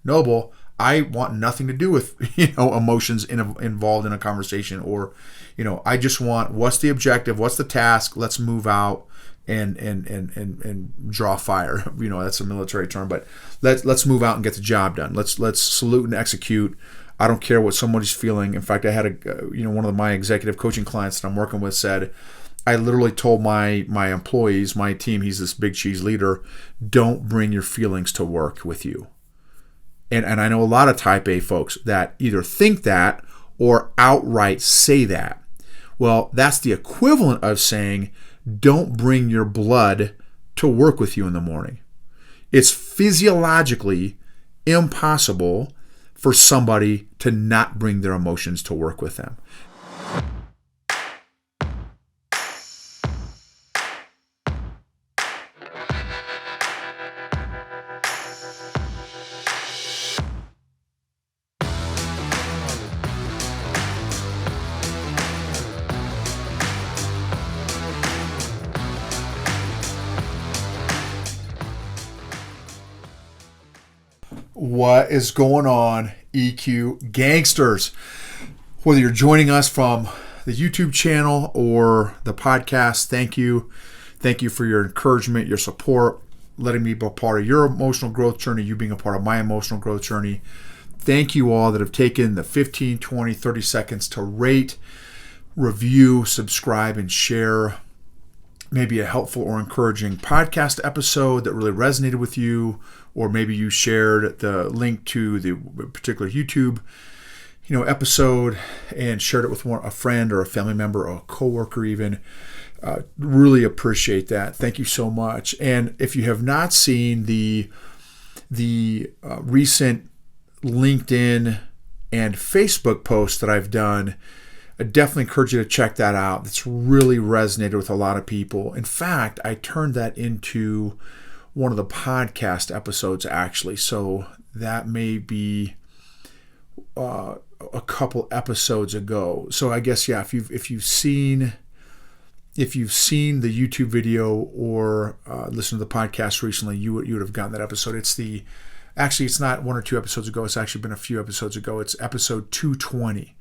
Noble, I want nothing to do with, emotions involved in a conversation, or, I just want, what's the objective? What's the task? Let's move out and draw fire. That's a military term, but let's move out and get the job done. Let's salute and execute. I don't care what somebody's feeling. In fact, I had one of my executive coaching clients that I'm working with said, I literally told my employees, my team, he's this big cheese leader, don't bring your feelings to work with you. And I know a lot of type A folks that either think that or outright say that. Well, that's the equivalent of saying, don't bring your blood to work with you in the morning. It's physiologically impossible for somebody to not bring their emotions to work with them. What is going on, EQ gangsters? Whether you're joining us from the YouTube channel or the podcast, thank you. Thank you for your encouragement, your support, letting me be a part of your emotional growth journey, you being a part of my emotional growth journey. Thank you all that have taken the 15, 20, 30 seconds to rate, review, subscribe, and share maybe a helpful or encouraging podcast episode that really resonated with you, or maybe you shared the link to the particular YouTube, episode and shared it with a friend or a family member or a coworker even. Really appreciate that. Thank you so much. And if you have not seen the recent LinkedIn and Facebook posts that I've done, I definitely encourage you to check that out. It's really resonated with a lot of people. In fact, I turned that into one of the podcast episodes, actually. So that may be a couple episodes ago. So I guess, yeah, if you've seen the YouTube video or listened to the podcast recently, you would have gotten that episode. It's not one or two episodes ago. It's actually been a few episodes ago. It's episode 220.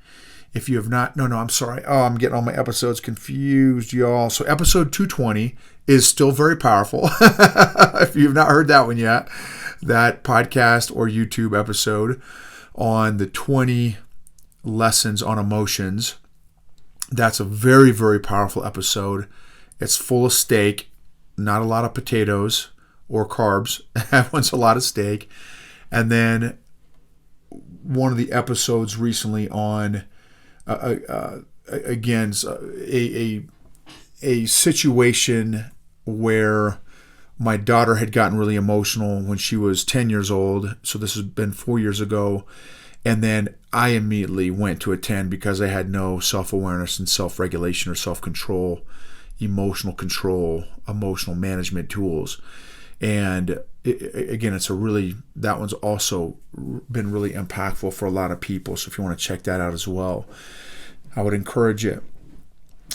If you have not, I'm sorry. Oh, I'm getting all my episodes confused, y'all. So episode 220 is still very powerful. If you've not heard that one yet, that podcast or YouTube episode on the 20 lessons on emotions, that's a very, very powerful episode. It's full of steak, not a lot of potatoes or carbs. That one's a lot of steak. And then one of the episodes recently on again, a situation where my daughter had gotten really emotional when she was 10 years old. So this has been 4 years ago. And then I immediately went to attend because I had no self-awareness and self-regulation or self-control, emotional control, emotional management tools. And again, that one's also been really impactful for a lot of people. So if you want to check that out as well, I would encourage it.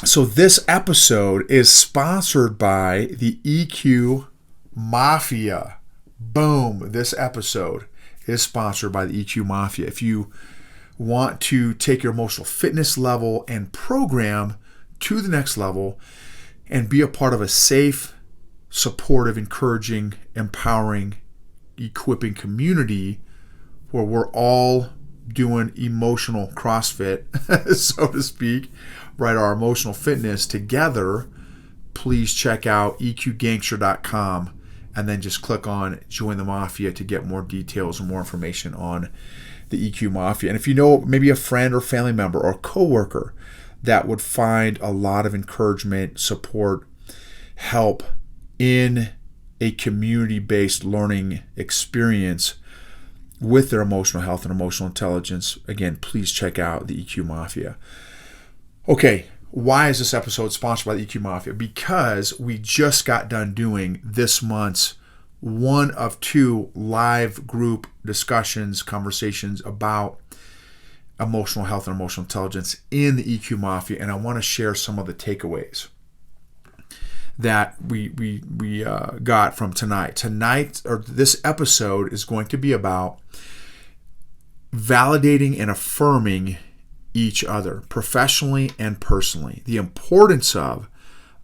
So this episode is sponsored by the EQ Mafia. Boom. This episode is sponsored by the EQ Mafia. If you want to take your emotional fitness level and program to the next level and be a part of a safe, supportive, encouraging, empowering, equipping community where we're all doing emotional CrossFit, so to speak, right? Our emotional fitness together, please check out eqgangster.com and then just click on Join the Mafia to get more details and more information on the EQ Mafia. And if you know maybe a friend or family member or coworker that would find a lot of encouragement, support, help in a community-based learning experience with their emotional health and emotional intelligence, again, please check out the EQ Mafia. Okay, why is this episode sponsored by the EQ Mafia? Because we just got done doing this month's one of two live group discussions, conversations about emotional health and emotional intelligence in the EQ Mafia, and I want to share some of the takeaways that we got from tonight. This episode is going to be about validating and affirming each other, professionally and personally. The importance of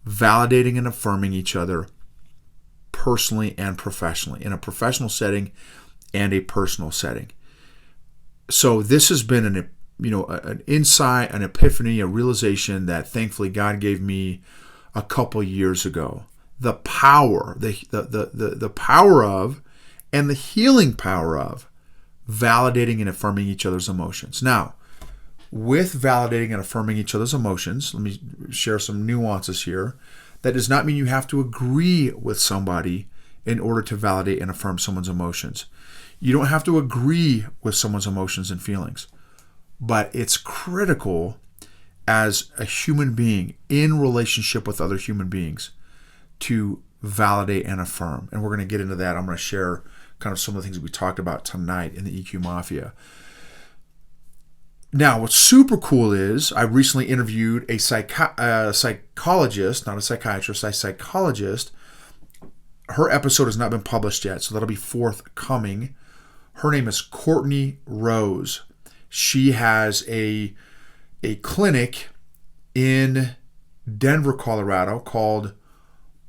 validating and affirming each other personally and professionally, in a professional setting and a personal setting. So this has been an insight, an epiphany, a realization that thankfully God gave me a couple years ago. The power, the power of, and the healing power of validating and affirming each other's emotions. Now, with validating and affirming each other's emotions, let me share some nuances here. That does not mean you have to agree with somebody in order to validate and affirm someone's emotions. You don't have to agree with someone's emotions and feelings. But it's critical as a human being in relationship with other human beings to validate and affirm. And we're going to get into that. I'm going to share kind of some of the things that we talked about tonight in the EQ Mafia. Now, what's super cool is I recently interviewed a psychologist, not a psychiatrist, a psychologist. Her episode has not been published yet, so that'll be forthcoming. Her name is Courtney Rose. She has a clinic in Denver, Colorado called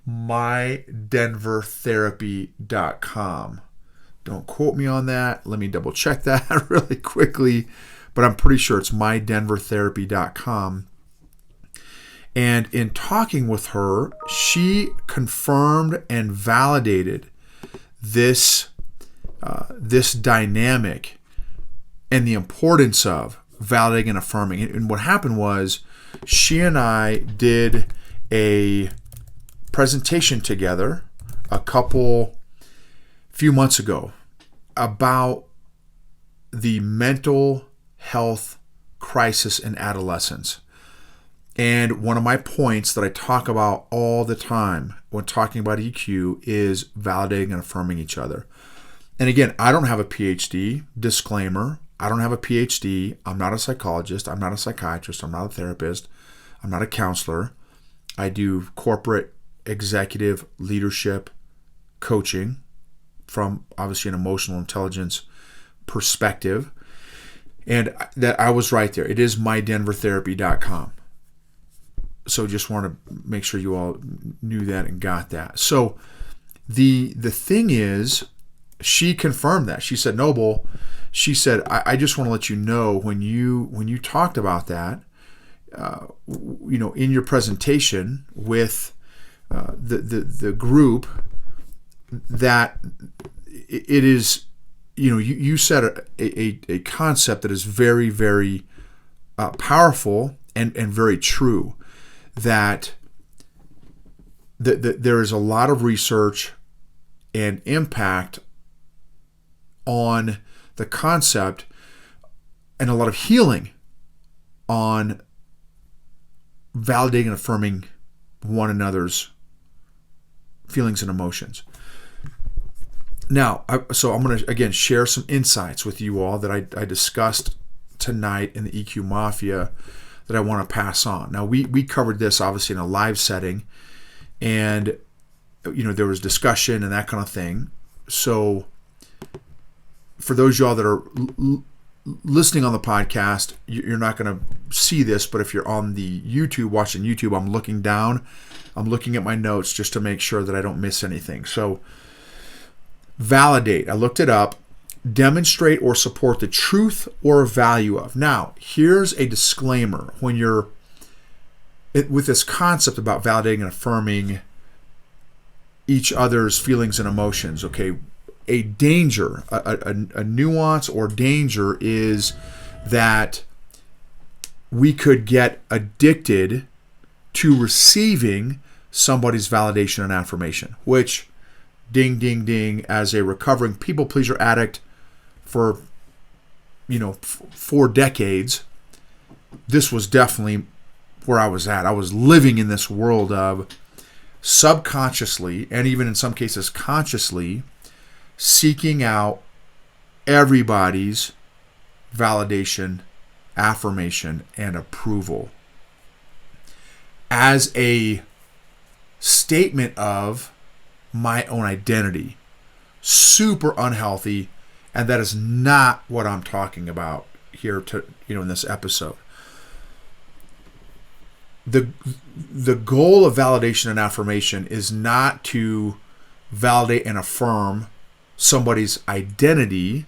mydenvertherapy.com. Don't quote me on that. Let me double check that really quickly. But I'm pretty sure it's mydenvertherapy.com. And in talking with her, she confirmed and validated this dynamic and the importance of validating and affirming. And what happened was she and I did a presentation together few months ago about the mental health crisis in adolescence. And one of my points that I talk about all the time when talking about EQ is validating and affirming each other. And again, I don't have a PhD, disclaimer. I don't have a PhD. I'm not a psychologist. I'm not a psychiatrist. I'm not a therapist. I'm not a counselor. I do corporate executive leadership coaching from obviously an emotional intelligence perspective. And that I was right there. It is mydenvertherapy.com. So just want to make sure you all knew that and got that. So the thing is, she confirmed that. She said, Noble, she said, I just want to let you know when you talked about that, in your presentation with the group, that it is, you said a concept that is very, very powerful and very true, that there is a lot of research and impact on the concept and a lot of healing on validating and affirming one another's feelings and emotions. Now, so I'm going to, again, share some insights with you all that I discussed tonight in the EQ Mafia that I want to pass on. Now, we covered this, obviously, in a live setting, and, there was discussion and that kind of thing. So for those of y'all that are listening on the podcast, you're not going to see this, but if you're on the YouTube, watching YouTube, I'm looking down. I'm looking at my notes just to make sure that I don't miss anything. So validate, I looked it up, demonstrate or support the truth or value of. Now, here's a disclaimer. When you're with this concept about validating and affirming each other's feelings and emotions, okay, a danger, a nuance or danger is that we could get addicted to receiving somebody's validation and affirmation, which, ding, ding, ding, as a recovering people pleaser addict for, 4 decades, this was definitely where I was at. I was living in this world of subconsciously, and even in some cases consciously, seeking out everybody's validation, affirmation, and approval as a statement of my own identity. Super unhealthy And that is not what I'm talking about here in this episode. The goal of validation and affirmation is not to validate and affirm somebody's identity.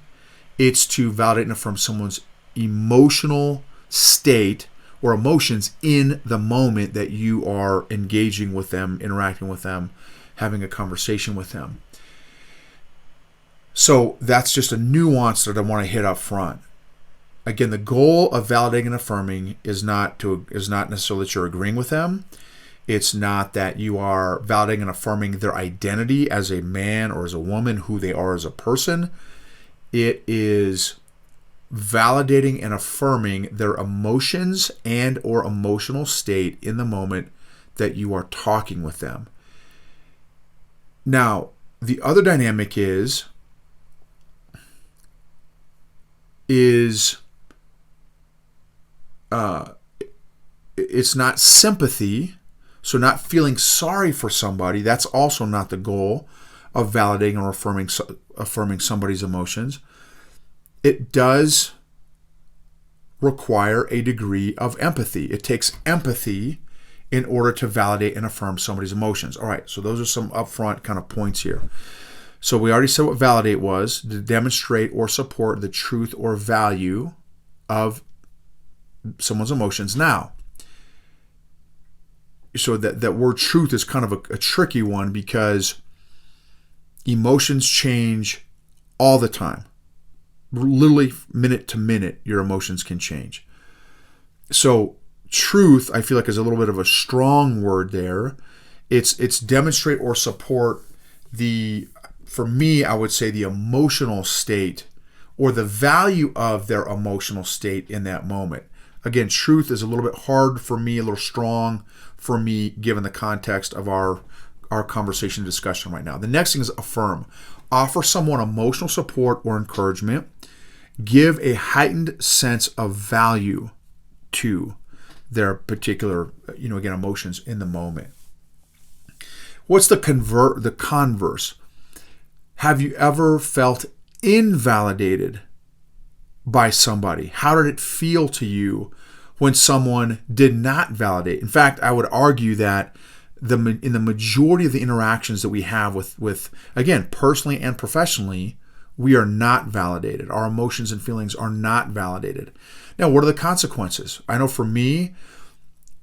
It's to validate and affirm someone's emotional state or emotions in the moment that you are engaging with them, interacting with them, having a conversation with them. So that's just a nuance that I want to hit up front. Again, the goal of validating and affirming is not necessarily that you're agreeing with them. It's not that you are validating and affirming their identity as a man or as a woman, who they are as a person. It is validating and affirming their emotions and or emotional state in the moment that you are talking with them. Now, the other dynamic is it's not sympathy, so not feeling sorry for somebody. That's also not the goal of validating or affirming somebody's emotions. It does require a degree of empathy. It takes empathy in order to validate and affirm somebody's emotions. All right, so those are some upfront kind of points here. So we already said what validate was: to demonstrate or support the truth or value of someone's emotions. Now, so that word truth is kind of a tricky one, because emotions change all the time. Literally minute to minute, your emotions can change. So truth, I feel like, is a little bit of a strong word there. It's demonstrate or support for me, I would say the emotional state or the value of their emotional state in that moment. Again, truth is a little bit hard for me, a little strong for me, given the context of our conversation and discussion right now. The next thing is affirm. Offer someone emotional support or encouragement. Give a heightened sense of value to their particular, again, emotions in the moment. What's the converse? Have you ever felt invalidated by somebody? How did it feel to you when someone did not validate? In fact, I would argue that in the majority of the interactions that we have with again, personally and professionally, we are not validated. Our emotions and feelings are not validated. Now, what are the consequences? I know for me,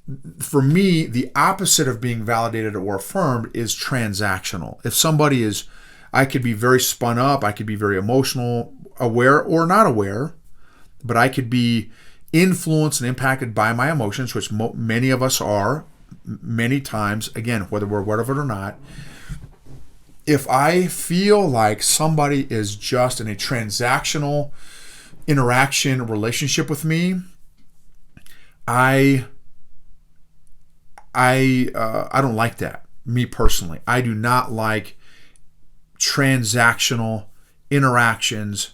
the opposite of being validated or affirmed is transactional. If somebody is, I could be very spun up, I could be very emotional, aware or not aware, but I could be influenced and impacted by my emotions, which many of us are, many times, again, whether we're aware of it or not. If I feel like somebody is just in a transactional interaction relationship with me, I don't like that. Me personally, I do not like transactional interactions,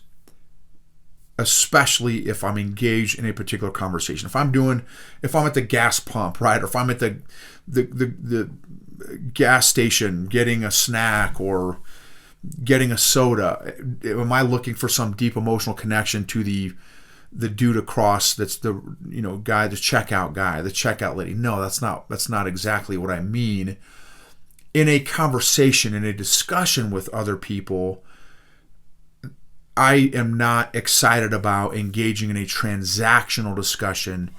especially if I'm engaged in a particular conversation. If I'm at the gas pump, right, or if I'm at the gas station getting a snack or getting a soda, am I looking for some deep emotional connection to the dude across that's the guy, the checkout lady? No, that's not exactly what I mean. In a conversation, in a discussion with other people, I am not excited about engaging in a transactional discussion.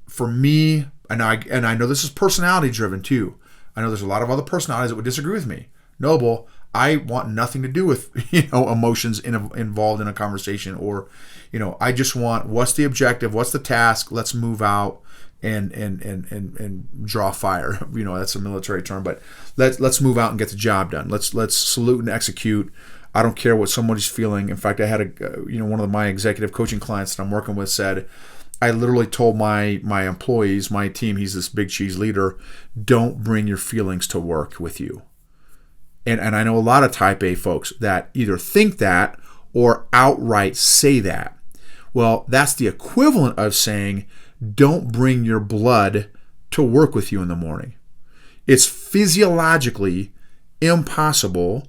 For me, and I know this is personality driven too. I know there's a lot of other personalities that would disagree with me. Noble, I want nothing to do with emotions involved in a conversation, or I just want, what's the objective, what's the task, let's move out and draw fire. That's a military term, but let's move out and get the job done. Let's salute and execute. I don't care what somebody's feeling. In fact, I had one of my executive coaching clients that I'm working with said, I literally told my employees, my team, he's this big cheese leader, don't bring your feelings to work with you. And I know a lot of type A folks that either think that or outright say that. Well, that's the equivalent of saying, don't bring your blood to work with you in the morning. It's physiologically impossible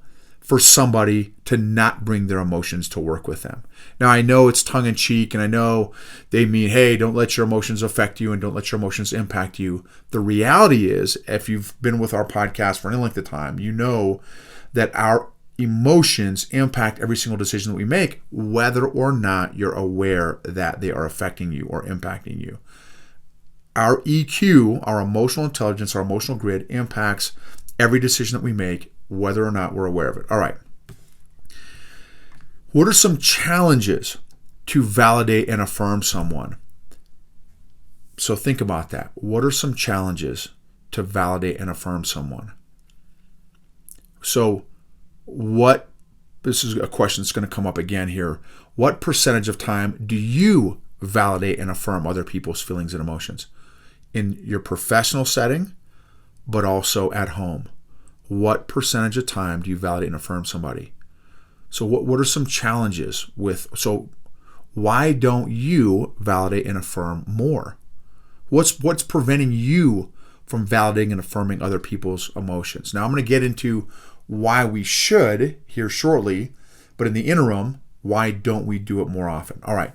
for somebody to not bring their emotions to work with them. Now, I know it's tongue-in-cheek, and I know they mean, hey, don't let your emotions affect you and don't let your emotions impact you. The reality is, if you've been with our podcast for any length of time, you know that our emotions impact every single decision that we make, whether or not you're aware that they are affecting you or impacting you. Our EQ, our emotional intelligence, our emotional grid impacts every decision that we make, whether or not we're aware of it. All right. What are some challenges to validate and affirm someone? So think about that. What are some challenges to validate and affirm someone? So this is a question that's going to come up again here. What percentage of time do you validate and affirm other people's feelings and emotions? In your professional setting, but also at home. What percentage of time do you validate and affirm somebody? So what are some challenges so why don't you validate and affirm more? What's preventing you from validating and affirming other people's emotions? Now I'm going to get into why we should here shortly, but in the interim, why don't we do it more often? All right,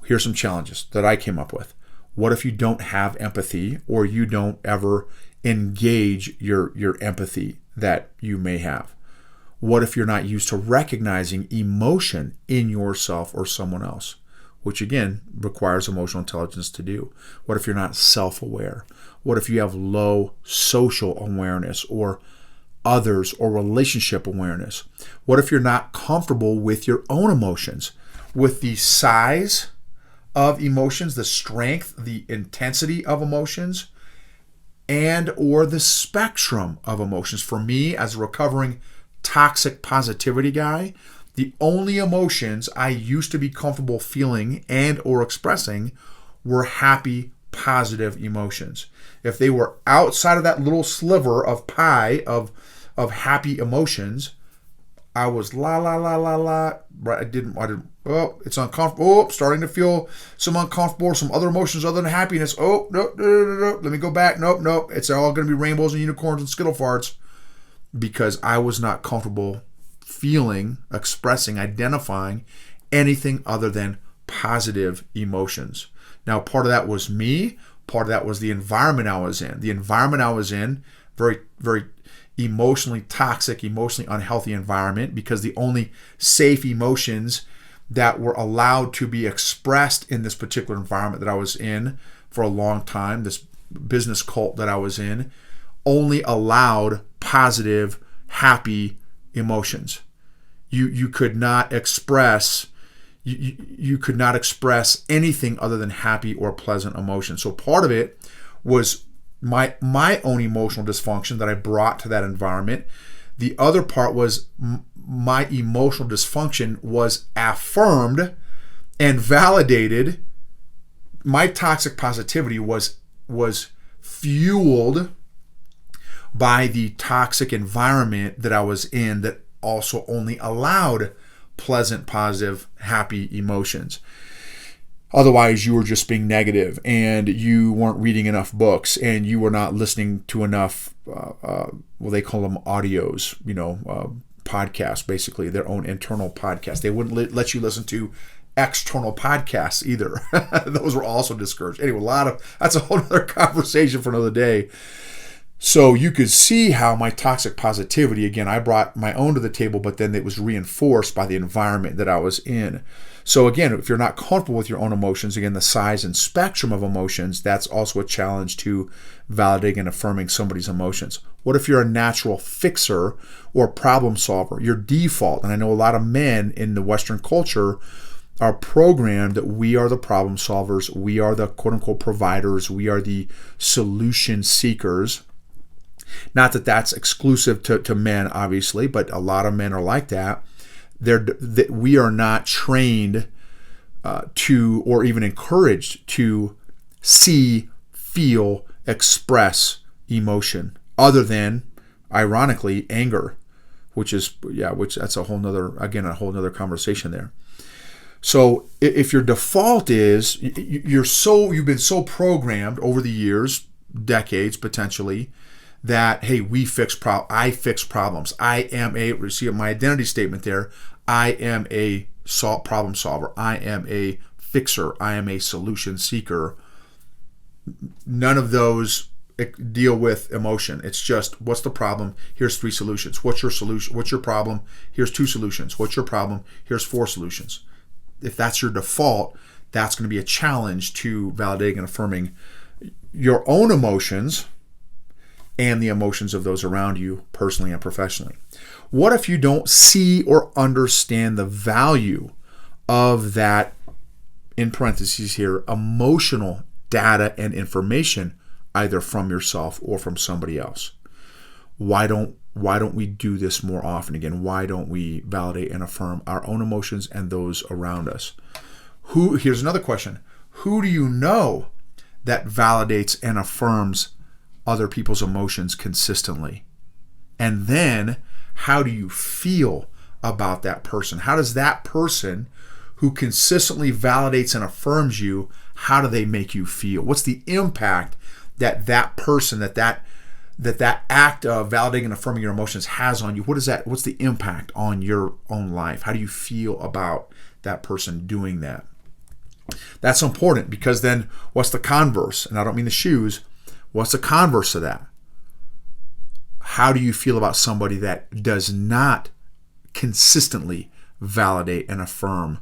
here's some challenges that I came up with. What if you don't have empathy, or you don't ever engage your empathy that you may have? What if you're not used to recognizing emotion in yourself or someone else, which again requires emotional intelligence to do? What if you're not self-aware? What if you have low social awareness or others or relationship awareness? What if you're not comfortable with your own emotions, with the size of emotions, the strength, the intensity of emotions, and or the spectrum of emotions? For me, as a recovering toxic positivity guy, the only emotions I used to be comfortable feeling and or expressing were happy, positive emotions. If they were outside of that little sliver of pie of happy emotions, I was la la la la la. Right? I didn't. Oh, it's uncomfortable. Oh, starting to feel some uncomfortable, some other emotions other than happiness. Oh, no. Let me go back. Nope. It's all going to be rainbows and unicorns and skittle farts, because I was not comfortable feeling, expressing, identifying anything other than positive emotions. Now, part of that was me. Part of that was the environment I was in. The environment I was in, very, very emotionally toxic, emotionally unhealthy environment, because the only safe emotions that were allowed to be expressed in this particular environment that I was in for a long time, this business cult that I was in, only allowed positive, happy emotions. You could not express you could not express anything other than happy or pleasant emotions. So part of it was my own emotional dysfunction that I brought to that environment. The other part was my emotional dysfunction was affirmed and validated. My toxic positivity was fueled by the toxic environment that I was in, that also only allowed pleasant, positive, happy emotions. Otherwise, you were just being negative, and you weren't reading enough books, and you were not listening to enough, they call them audios, podcasts, basically, their own internal podcasts. They wouldn't let you listen to external podcasts either. Those were also discouraged. Anyway, that's a whole other conversation for another day. So you could see how my toxic positivity, again, I brought my own to the table, but then it was reinforced by the environment that I was in. So again, if you're not comfortable with your own emotions, again, the size and spectrum of emotions, that's also a challenge to validating and affirming somebody's emotions. What if you're a natural fixer or problem solver? Your default, and I know a lot of men in the Western culture are programmed that we are the problem solvers, we are the quote-unquote providers, we are the solution seekers. Not that that's exclusive to men, obviously, but a lot of men are like that. We are not trained to, or even encouraged to see, feel, express emotion, other than, ironically, anger, which that's a whole nother conversation there. So if your default is you've been so programmed over the years, decades potentially, that, hey, I fix problems. See my identity statement there. I am a problem solver. I am a fixer. I am a solution seeker. None of those deal with emotion. It's just, what's the problem? Here's 3 solutions. What's your solution? What's your problem? Here's 2 solutions. What's your problem? Here's 4 solutions. If that's your default, that's going to be a challenge to validating and affirming your own emotions and the emotions of those around you, personally and professionally. What if you don't see or understand the value of that, in parentheses here, emotional data and information, either from yourself or from somebody else? Why don't we do this more often? Again, why don't we validate and affirm our own emotions and those around us? Here's another question. Who do you know that validates and affirms other people's emotions consistently? And then, how do you feel about that person? How does that person who consistently validates and affirms you, how do they make you feel? What's the impact that person, that act of validating and affirming your emotions has on you? What's the impact on your own life? How do you feel about that person doing that? That's important, because then what's the converse? And I don't mean the shoes. What's the converse of that? How do you feel about somebody that does not consistently validate and affirm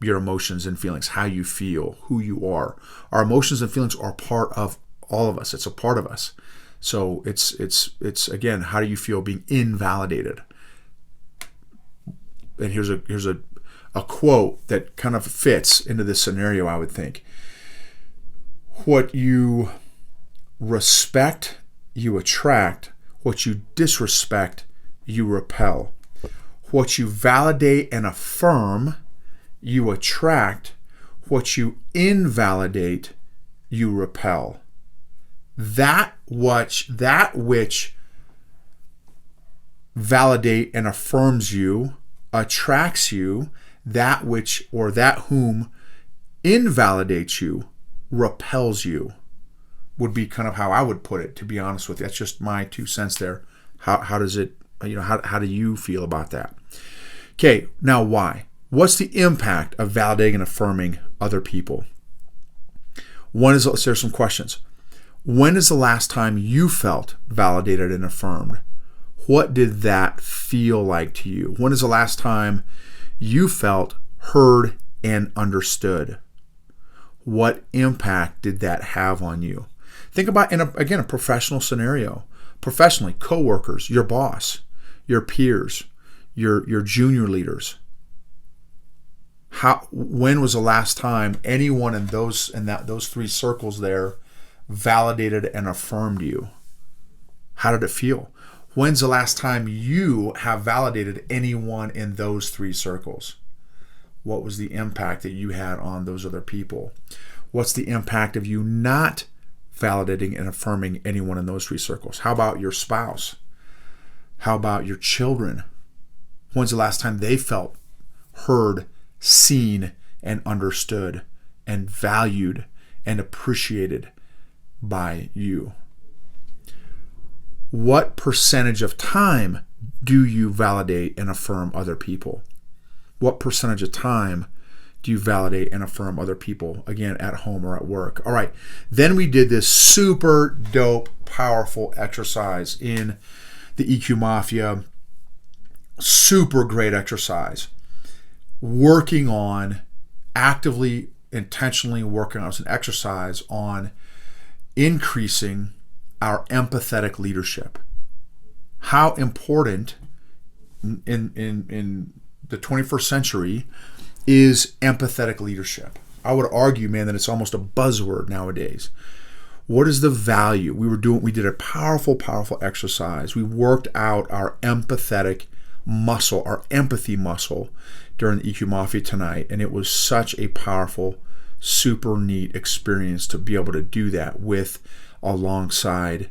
your emotions and feelings, how you feel, who you are? Our emotions and feelings are part of all of us. It's a part of us. So it's again, how do you feel being invalidated? And here's a quote that kind of fits into this scenario, I would think. What you respect, you attract. What you disrespect, you repel. What you validate and affirm, you attract. What you invalidate, you repel. That which validate and affirms you attracts you. That which, or that whom invalidates you, repels you, would be kind of how I would put it, to be honest with you. That's just my 2 cents there. How does it, how do you feel about that? Okay, now why? What's the impact of validating and affirming other people? There's some questions. When is the last time you felt validated and affirmed? What did that feel like to you? When is the last time you felt heard and understood? What impact did that have on you? Think about, in a professional scenario. Professionally, coworkers, your boss, your peers, your junior leaders. When was the last time anyone in those 3 circles there validated and affirmed you? How did it feel? When's the last time you have validated anyone in those 3 circles? What was the impact that you had on those other people? What's the impact of you not validating and affirming anyone in those 3 circles? How about your spouse? How about your children? When's the last time they felt heard, seen, and understood, and valued and appreciated by you? What percentage of time do you validate and affirm other people? What percentage of time do you validate and affirm other people, again, at home or at work? All right, then we did this super dope, powerful exercise in the EQ Mafia. Super great exercise. Actively, intentionally working on, it's an exercise on increasing our empathetic leadership. How important in the 21st century is empathetic leadership? I would argue, man, that it's almost a buzzword nowadays. What is the value? We did a powerful exercise. We worked out our empathetic muscle, our empathy muscle during the EQ Mafia tonight, and it was such a powerful, super neat experience to be able to do that with, alongside,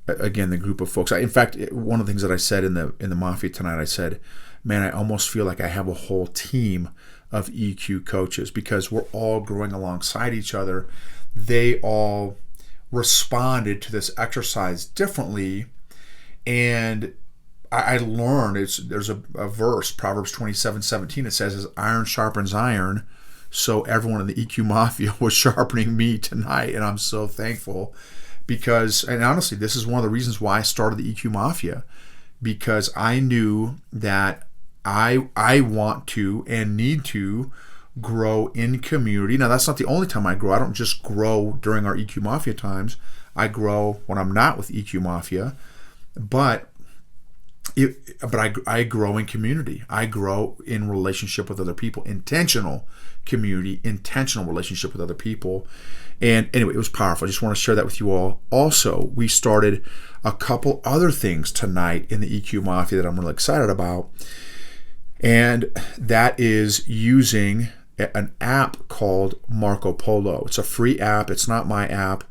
again, the group of folks. In fact, one of the things that I said in the Mafia tonight, I said, man, I almost feel like I have a whole team of EQ coaches, because we're all growing alongside each other. They all responded to this exercise differently. And I learned, there's a verse, Proverbs 27:17, it says, as iron sharpens iron, so everyone in the EQ Mafia was sharpening me tonight. And I'm so thankful because, and honestly, this is one of the reasons why I started the EQ Mafia, because I knew that I want to and need to grow in community. Now, that's not the only time I grow. I don't just grow during our EQ Mafia times. I grow when I'm not with EQ Mafia, but I grow in community. I grow in relationship with other people, intentional community, intentional relationship with other people. And anyway, it was powerful. I just want to share that with you all. Also, we started a couple other things tonight in the EQ Mafia that I'm really excited about. And that is using an app called Marco Polo. It's a free app. It's not my app.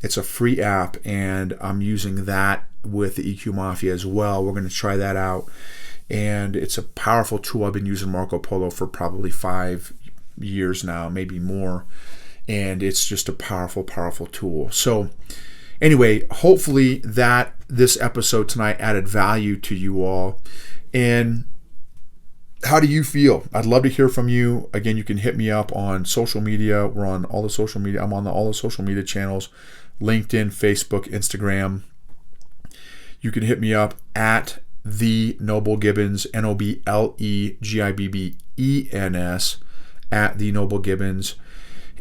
It's a free app, and I'm using that with the EQ Mafia as well. We're going to try that out. And it's a powerful tool. I've been using Marco Polo for probably 5 years now, maybe more. And it's just a powerful, powerful tool. So anyway, hopefully that this episode tonight added value to you all. And how do you feel? I'd love to hear from you. Again, you can hit me up on social media. We're on all the social media. I'm on all the social media channels, LinkedIn, Facebook, Instagram. You can hit me up at the Noble Gibbons, NobleGibbens, at the Noble Gibbons.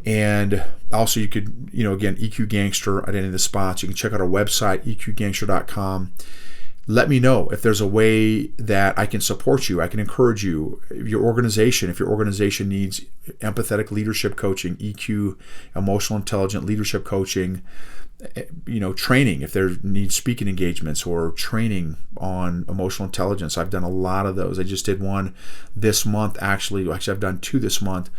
And also you could, again, EQ Gangster at any of the spots. You can check out our website, eqgangster.com. Let me know if there's a way that I can support you. I can encourage you. Your organization, if your organization needs empathetic leadership coaching, EQ, emotional intelligent leadership coaching, training, if there needs speaking engagements or training on emotional intelligence. I've done a lot of those. I just did one this month, actually I've done 2 this month.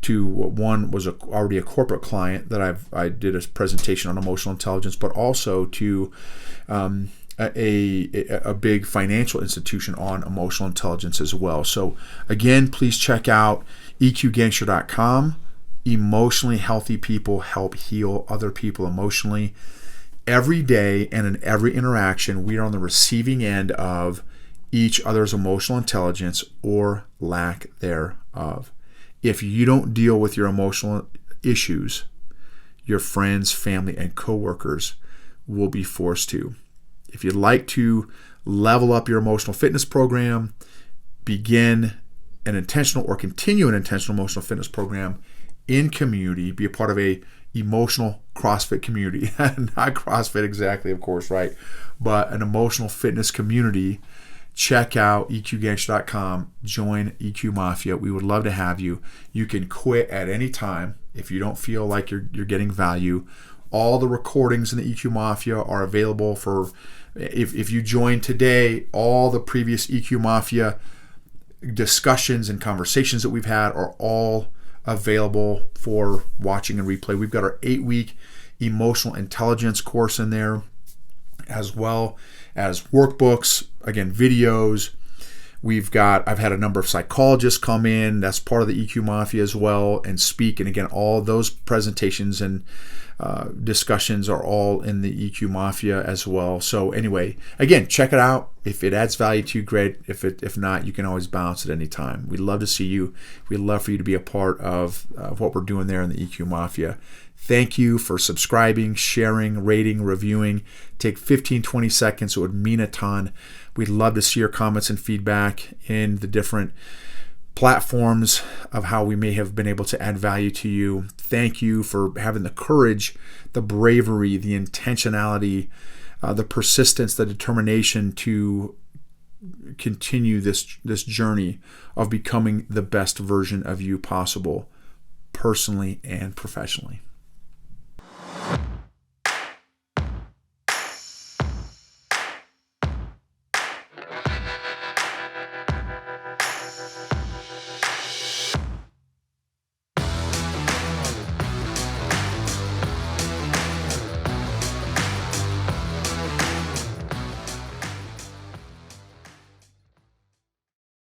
One was already a corporate client that I did a presentation on emotional intelligence, but also to a big financial institution on emotional intelligence as well. So again, please check out eqgangster.com. Emotionally healthy people help heal other people emotionally. Every day and in every interaction, we are on the receiving end of each other's emotional intelligence or lack thereof. If you don't deal with your emotional issues, your friends, family, and coworkers will be forced to. If you'd like to level up your emotional fitness program, begin an intentional or continue an intentional emotional fitness program in community, be a part of a emotional CrossFit community. Not CrossFit exactly, of course, right? But an emotional fitness community. Check out eqgangster.com. Join EQ Mafia. We would love to have you. You can quit at any time if you don't feel like you're getting value. All the recordings in the EQ Mafia are available for, if you join today, all the previous EQ Mafia discussions and conversations that we've had are all available for watching and replay. We've got our 8-week emotional intelligence course in there, as well as workbooks, again, videos. I've had a number of psychologists come in, that's part of the EQ Mafia as well, and speak. And again, all those presentations and discussions are all in the EQ Mafia as well. So anyway, again, check it out. If it adds value to you, great. If not, you can always bounce at any time. We'd love to see you. We'd love for you to be a part of what we're doing there in the EQ Mafia. Thank you for subscribing, sharing, rating, reviewing. Take 15-20 seconds. It would mean a ton. We'd love to see your comments and feedback in the different platforms of how we may have been able to add value to you. Thank you for having the courage, the bravery, the intentionality, the persistence, the determination to continue this journey of becoming the best version of you possible, personally and professionally.